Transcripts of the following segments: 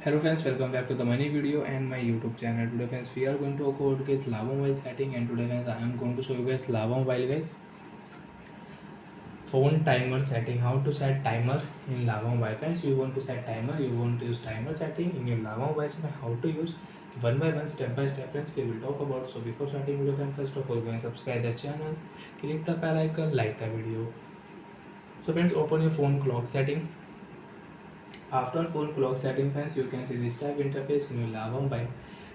Hello friends, welcome back to the money video and my YouTube channel. Today friends, we are going to talk about guys Lava Mobile setting, and today friends, I am going to show you guys Lava Mobile guys phone timer setting. How to set timer in Lava Mobile friends. You want to set timer, you want to use timer setting in your Lava Mobile. So how to use one by one, step by step friends, we will talk about. So before starting video friends, first of all go and subscribe the channel, click the bell icon, like the video. So friends, open your phone clock setting. After on phone clock setting friends, you can see this type interface in your Lava Mobile.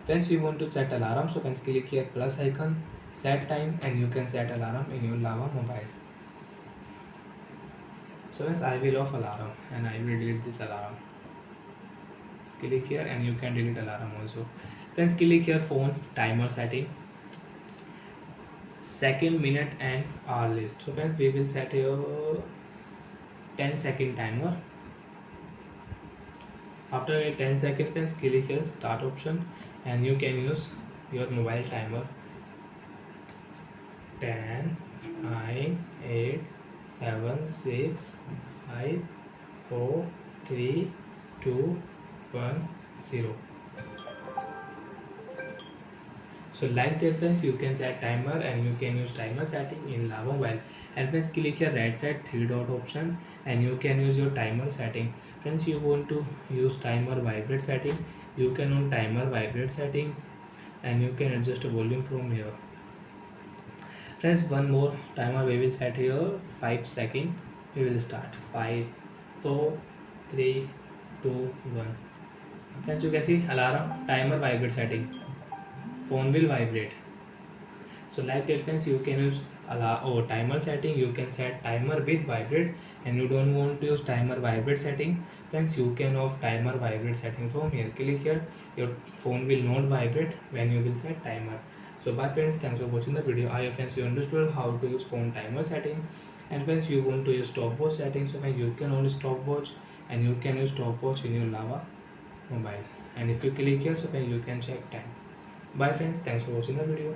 Friends, you want to set alarm, so friends click here plus icon, set time, and you can set alarm in your Lava Mobile. So friends, I will off alarm and I will delete this alarm. Click here and you can delete alarm also. Friends, click here phone timer setting, second, minute, and hour list. So friends, we will set your 10-second timer. After a 10-second friends, click here start option and you can use your mobile timer. 10, 9, 8, 7, 6, 5, 4, 3, 2, 1, 0. So like that friends, you can set timer and you can use timer setting in Lava Mobile. And friends, click here right side 3 dot option and you can use your timer setting. Friends, you want to use timer vibrate setting, you can on timer vibrate setting and you can adjust the volume from here. Friends, one more timer we will set here 5 seconds. We will start 5, 4, 3, 2, 1. Friends, you can see alarm timer vibrate setting. Phone will vibrate. So like that friends, you can use timer setting. You can set timer with vibrate, and you don't want to use timer vibrate setting. Friends, you can off timer vibrate setting from here. Click here. Your phone will not vibrate when you will set timer. So bye friends, thanks for watching the video. I hope friends you understood how to use phone timer setting. And friends, you want to use stopwatch setting, so friends, you can only stopwatch and you can use stopwatch in your Lava Mobile. And if you click here, so friends, you can check time. Bye friends, thanks for watching the video.